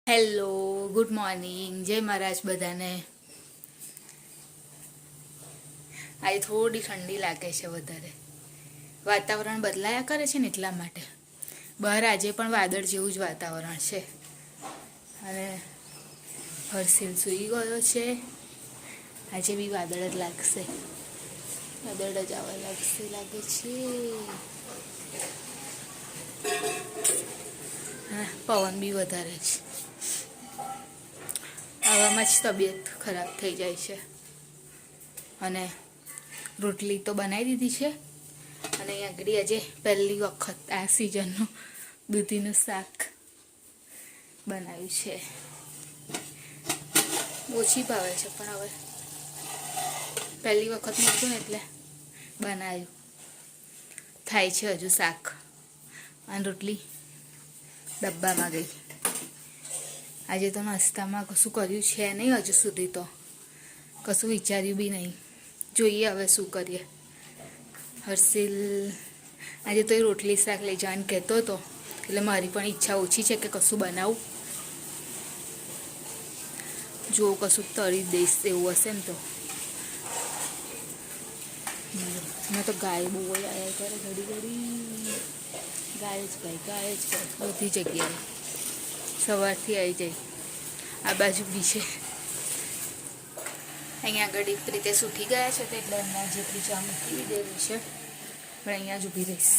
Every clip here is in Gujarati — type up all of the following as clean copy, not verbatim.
હેલો, ગુડ મોર્નિંગ, જય મહારાજ બધાને. આજે થોડી ઠંડી લાગે છે વધારે. વાતાવરણ બદલાયા કરે છે ને એટલા માટે. બહાર આજે પણ વાદળ જેવું જ વાતાવરણ છે. અને હર્ષિલ સૂઈ ગયો છે. આજે બી વાદળ જ લાગશે. વાદળ જ આવવા લાગે છે. પવન બી વધારે છે. આવામાં જ તબિયત ખરાબ થઈ જાય છે. અને રોટલી તો બનાવી દીધી છે. અને આગળ આજે પહેલી વખત આ સિઝનનું દૂધીનું શાક બનાવ્યું છે. ઓછી ભાવે છે પણ હવે પહેલી વખત મૂકતું ને એટલે બનાવ્યું. થાય છે હજુ શાક અને રોટલી ડબ્બામાં ગઈ. આજે તો નાસ્તામાં કશું કર્યું છે નહીં હજુ સુધી. તો કશું વિચાર્યું બી નહીં. જોઈએ હવે શું કરીએ. હર્ષિલ આજે તો એ રોટલી શાક લઈ જવાનું કહેતો હતો, એટલે મારી પણ ઈચ્છા ઓછી છે કે કશું બનાવું. જો કશું તળી દઈશ એવું હશે ને તો. મેં તો ગાય બહુ આવ્યા કરે ઘડી ગાય જ ગાય બધી જગ્યાએ સવારથી આવી જાય. આ બાજુ બી છે. અહીંયા આગળ એક રીતે સૂઠી ગયા છે તો એટલે એમના જેટલી ચા મૂકી દીધેલી છે. પણ અહીંયા જ ઊભી રહીશ.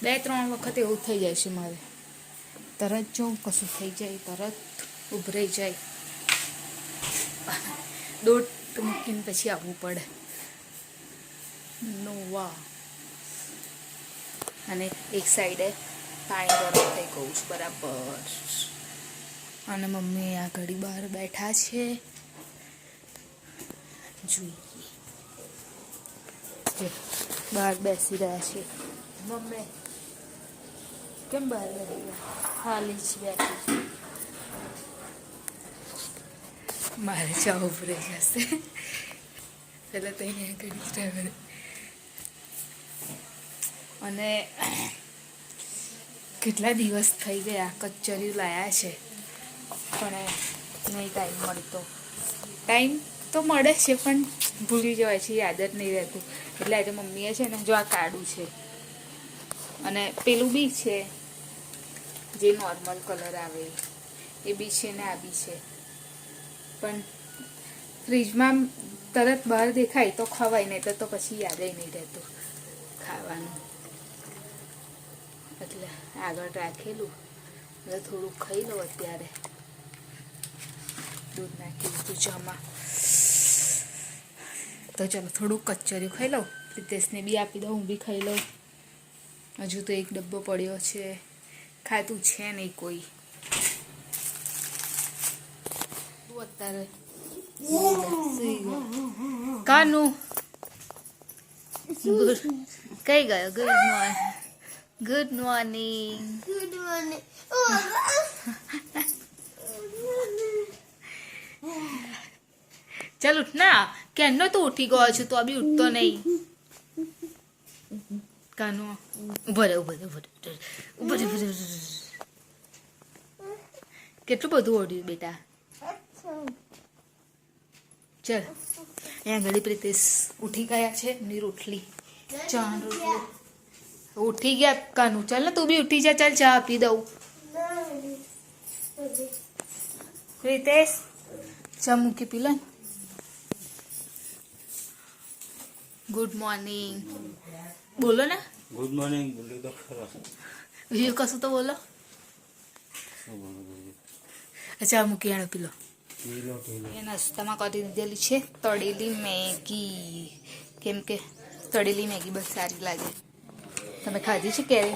2-3 વખત એવું થઈ જાય છે મારે. તરત જો કશું થઈ જાય તરત ઉભરાઈ જાય. દોટ મૂકીને પછી આવવું પડે. નોવા. અને એક સાઈડે પાણી ગરમ થઈ ગયું છે બરાબર. અને મમ્મી આ ઘડી બહાર બેઠા છે. જોઈએ બહાર બેસી રહ્યા છે. મમ્મી કેમ બહાર બેસી ગયા? ખાલી જ બેઠી. મારે ચા ઉભરાઈ જશે. પહેલાં તો અહીંયા ઘડી ડ્રાઈવર. અને કેટલા દિવસ થઈ ગયા કચરિયું લાયા છે પણ નહીં ટાઈમ મળતો. ટાઈમ તો મળે છે પણ ભૂલી જવાય છે, યાદ જ નહીં રહેતું. એટલે આજે મમ્મીએ છે ને જો આ કાઢું છે અને પેલું બી છે જે નોર્મલ કલર આવે એ બી છે ને આ બી છે. પણ ફ્રીજમાં તરત બહાર દેખાય તો ખવાય, નહીં તો પછી યાદ નહીં રહેતું ખાવાનું. એટલે આગળ રાખેલું એટલે થોડુંક ખાઈ લઉં. અત્યારે દૂધ નાખી દીધું ચામાં તો ચાલો થોડુંક કચરિયું ખાઈ લઉં. પ્રિતેશને બી આપી દઉં, હું બી ખાઈ લઉં. હજુ તો એક ડબ્બો પડ્યો છે, ખાતું છે નહીં કોઈ. અત્યારે કાનું કઈ ગયો? Good morning. Good morning. ચાલ ઉઠ ના. કેનો તો ઉઠી ગયો છું તો બી ઉઠતો નહીં. કાનો ઉભો રહે. કેટલું બધું ઓઢ્યું બેટા. ચાલ અહીંયા ઘડી પ્રિતેશ ઉઠી ગયા છે. એમની રોટલી ચા રોટલી ઉઠી ગયા. કાનું ચાલ ને તું બી ઉઠી જા. ચાલ ચા આપી દઉં. પ્રિતેશ ચા મૂકી પી લે. ગુડ મોર્નિંગ બોલો ને. ગુડ મોર્નિંગ બોલો તો ખરા. બીજું કશું તો બોલો. ચા મૂકી આણો પી લો. એ નાસ્તામાં કરી દીધેલી છે તળેલી મેગી. કેમ કે તળેલી મેગી બસ સારી લાગે. તમે ખાધી છે ક્યારે?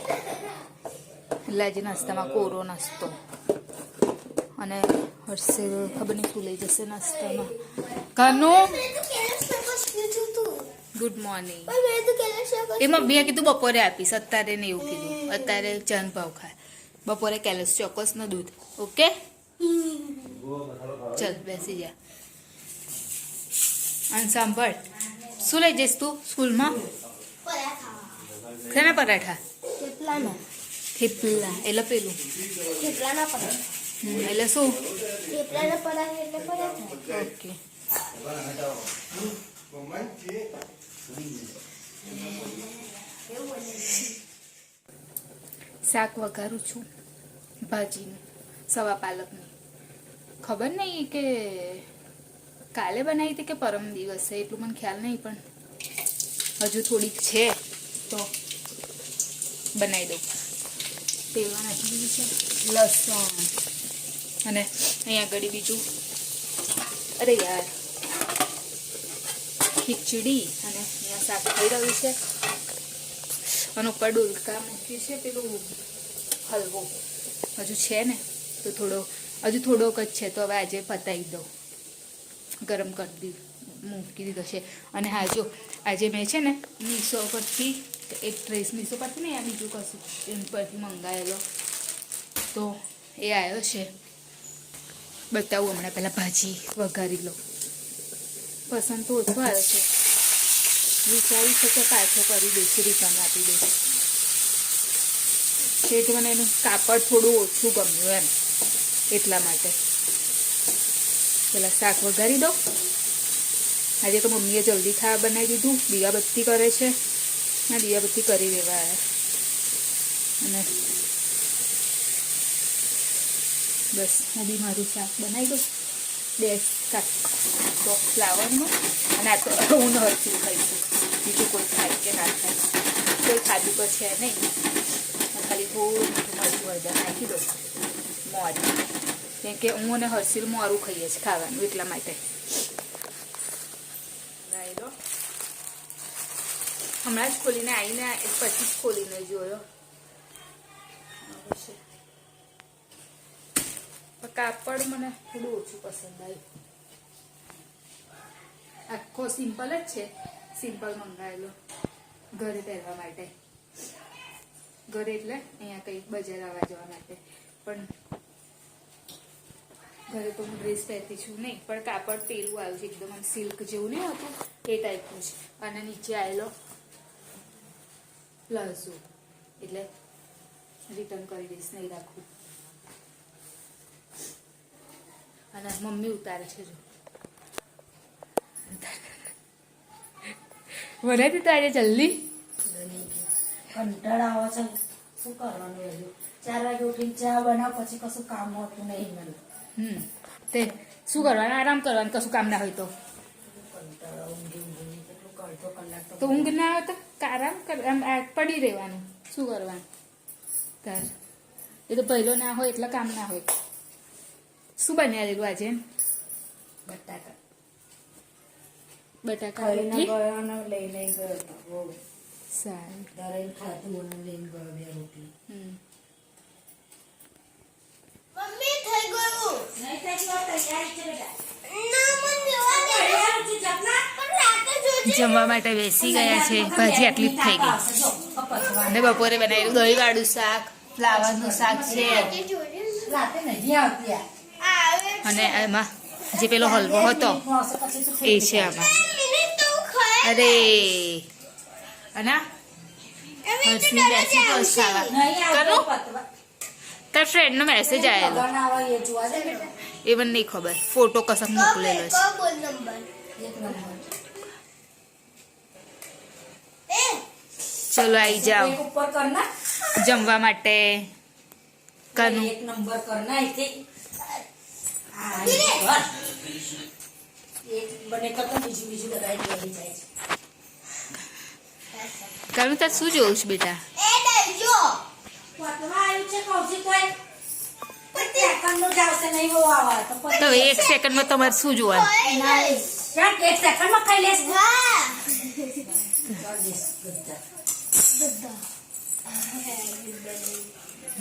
એટલે આજે નાસ્તામાં કોરો નાસ્તો. અને હર્ષિલ ખબર નહીં શું લઈ જશે નાસ્તામાં. કાનું ગુડ મોર્નિંગ. એમાં બે કીધું બપોરે આપીશ, અત્યારે ને એવું કીધું. અત્યારે ચાંદ ભાવ ખાય. બપોરે કેલસ ચોક્કસ નો દૂધ. ઓકે ચલ બેસી જા. અને સાંભળ, શું લઈ જઈશ તું સ્કૂલમાં? શેના પરાઠા? થેપલા એટલે પેલું એટલે શું થેપલાને પરાઠા એટલે પરાઠા. ઓકે શાક વઘારું છું ભાજીનું સવા પાલકની. ખબર નહીં કે કાલે બનાવી હતી કે પરમ દિવસે, એટલું મને ખ્યાલ નહીં, પણ હજુ થોડીક છે તો બનાવી દઉં. તેલમાં નાખી દીધું છે લસણ, અને અહીંયા આગળ બીજું અરે યાર ખીચડી, અને અહીંયા શાક થઈ રહ્યું છે, અને ઉપર ડોલકા મૂક્યું છે પેલું હલવો હજુ છે ને, તો હજુ થોડોક જ છે, તો હવે આજે પતાવી દઉં, ગરમ કરી મૂકી દીધો છે. અને હા જો આજે મેં છે ને મીશો પરથી એક ડ્રેસ, મીશો પરથી ને આ બીજું કશું એની પરથી મંગાવેલો, તો એ આવ્યો છે, બતાવું હમણાં. પહેલાં ભાજી વઘારી લો. પસંદ તો ઓછો આવ્યો છે, વિચાર્યું છે કે પાછો કરી દઈશ, રિટર્ન આપી દઈશ. એટલે મને એનું કાપડ થોડું ઓછું ગમ્યું એમ, એટલા માટે. પેલા શાક વઘારી દો. આજે તો મમ્મીએ જલ્દી ખાવા બનાવી દીધું, દીવાબત્તી કરે છે, ના દીવાબત્તી કરી દેવા આવ્યા. અને બસ હું બી મારું શાક બનાવી દઉં, 2 શાક તો ફ્લાવરનું, અને આ તો હું હરચું ખાઈશું, બીજું કોઈ ખાય કે ના ખાય, કોઈ ખાધું તો છે નહીં. ખાલી થોડું મીઠું મરચું હળદર નાખી દો મોરી, કેમ કે હું અને હર્ષિલ મોરું ખાઈએ છીએ ખાવાનું, એટલા માટે. હમણાં જ ખોલીને આવીને પછી જ ખોલીને જોયો. કાપડ મને થોડું ઓછું પસંદ આવ્યું. આખો સિમ્પલ જ છે, સિમ્પલ મંગાવેલો ઘરે પહેરવા માટે. ઘરે એટલે અહીંયા કંઈક બજાર આવવા જવા માટે, પણ ઘરે તો હું ડ્રેસ પહેરતી છું નહીં, પણ કાપડ પેલું આવ્યું છે એકદમ સિલ્ક જેવું નહીં હતું એ ટાઈપનું છે. અને નીચે આવેલો પ્લાઝો, એટલે રિટર્ન કરી દઈશ, નહીં રાખવું. અને મમ્મી ઉતારે છે જો. બનાવી તો આજે જલ્દી કંટાળા આવે છે, શું કરવાનું? હજુ 4 વાગે ઉઠીને ચા બનાવ, પછી કશું કામ હોતું નહીં મને. તે શું કરવાનું? આરામ કરવાનું, કશું કામ ના હોય તો. કંટાળા ઊંઘી કેટલું અડધો કલાક તો ઊંઘ ના આવે તો આરામ પડી રહેવાનું, શું કરવાનું તાર? એ તો પહેલો ના હોય એટલે કામ ના હોય. શું બન્યા દેલું આજે? બટાકા રોટલી? ગયો ને લઈને ગયો હતો. સારું. દરેક ખાતું મને લઈને ગયો 2 રોટલી. મમ્મી થઈ ગયું. નહીં થઈ ગયું, તૈયાર છે બેટા. ના મન લેવા દે. પણ રાતે જોજે. જમવા માટે બેસી ગયા છે. ભાજી આટલી જ થઈ ગઈ. અને બપોરે બનાવેલું દહીં વાળું શાક, ફ્લાવરનું શાક છે, રાતે નહીં આવતી. અને એમાં જે પેલો હલવો હતો એ છે આમાં. અરે અને હર્ષની બેસી બસ ખાવા કરું. તાર ફ્રેન્ડનો મેસેજ આવેલો, એ મને નહીં ખબર, ફોટો કસક મોકલેલો છે. ચલો આવી જાઓ જમવા માટે. કનું એક નંબર કરના એક બને કરતા બીજું લગાવી લઈ જાય છે. કનું તાર શું જોવું છે બેટા? તો 1 સેકન્ડમાં તમારે શું જોવાનું?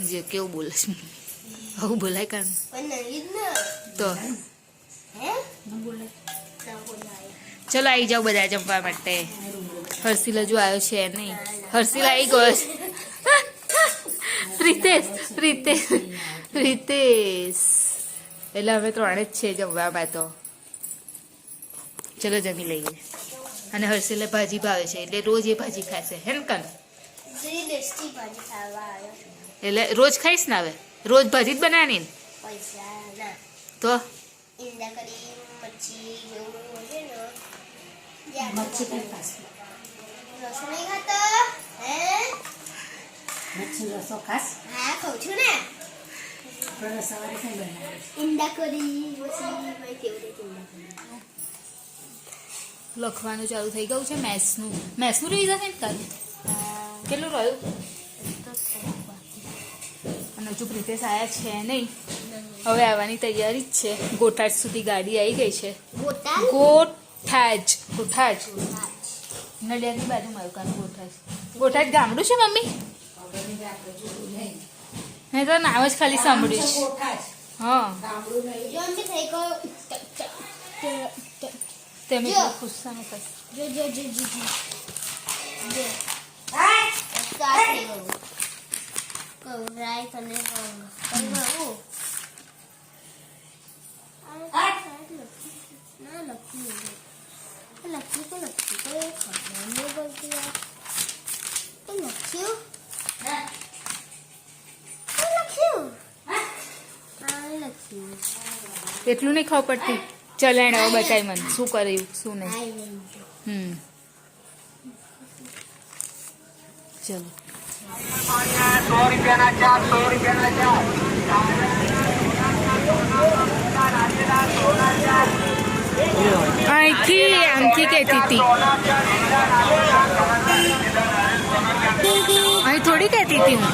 જે કેવું બોલે છે, આવું બોલાય કાન તો. ચલો આવી જાઓ બધા જમવા માટે. હર્ષિલ હજુ આવ્યો છે નહીં. હર્ષિલ આવી ગયો છે. પ્રિતેશ પ્રિતેશ પ્રિતેશ એટલે અમે 3 જ છે જમવામાં તો. ચલો જમી લઈએ. અને હર્ષિલે ભાજી ભાવે છે એટલે રોજ એ ભાજી ખાશે, હે ને કાન? એટલે રોજ ખાઈશ ને? હવે રોજ ભાજી જ બનાવવાની ને? તો ઈંડા કરી મચ્છી જેવું હોય છે ને મચ્છી કઈ ખાસ રસો નહીં ખાતો હે મચ્છી રસો ખાસ હા ખાઉં છું ને આપણે સવારે કઈ બનાવે ઈંડા કરી પછી મારી ફેવરેટ ઈંડા કરી લખવાનું ચાલુ થઈ ગયું છે મેથ્સનું રિવિઝન છે ને તારું કેટલું રહ્યું અને હજુ પ્રિતેશ આવ્યા છે નહીં હવે આવવાની તૈયારી જ છે ગોઠાજ સુધી ગાડી આવી ગઈ છે ગોઠાજ નડિયાદની બાજુ મારું ગોઠાજ ગામડું છે મમ્મી મેં તો નામ જ ખાલી સાંભળ્યું છે હા જલ્દી થઈ ગયો તમે જો. ખુસ્સાનો કર જો સ્ટાર્ટ થઈ ગયું કવરાય તને રંગ કરવું ના લખ્યું તો ખબર નહીં બોલતી યાર તો લખ્યું એટલું નહીં ખબર પડતી ચલાણ હવે બતાવી મને શું કર્યું શું નહીં ચલો અહીંથી આમથી કહેતી હતી અહીં થોડી કહેતી હતી હું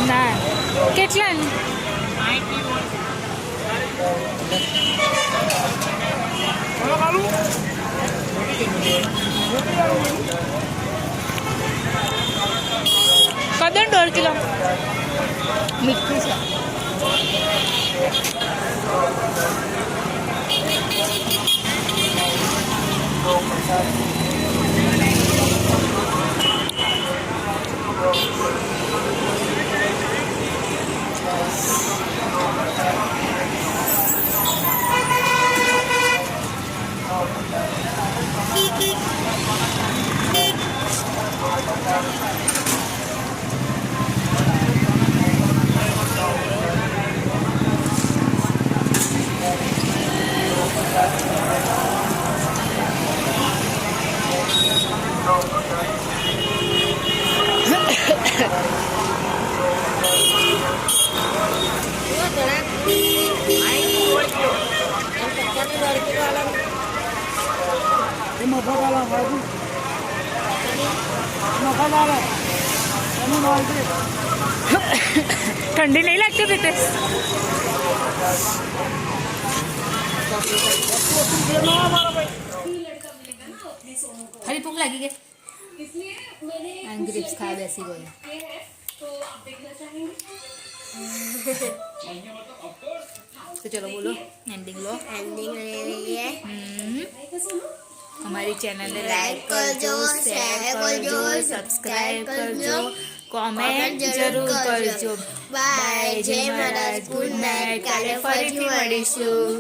ના કેટલાની કદન 1.5 કિલો મીઠું છે ठंडी नहीं लगती प्रीतेश खाली भूख लगी गई ग्रेप्स खा बैसी गई तो चलो बोलो एंडिंग लो एंडिंग ले लिए हमारी चैनल ने लाइक करजो शेयर करजो सब्सक्राइब करजो कमेंट जरूर करजो बाय जय महाराज गुड नाइट काले फरीથી મળીશું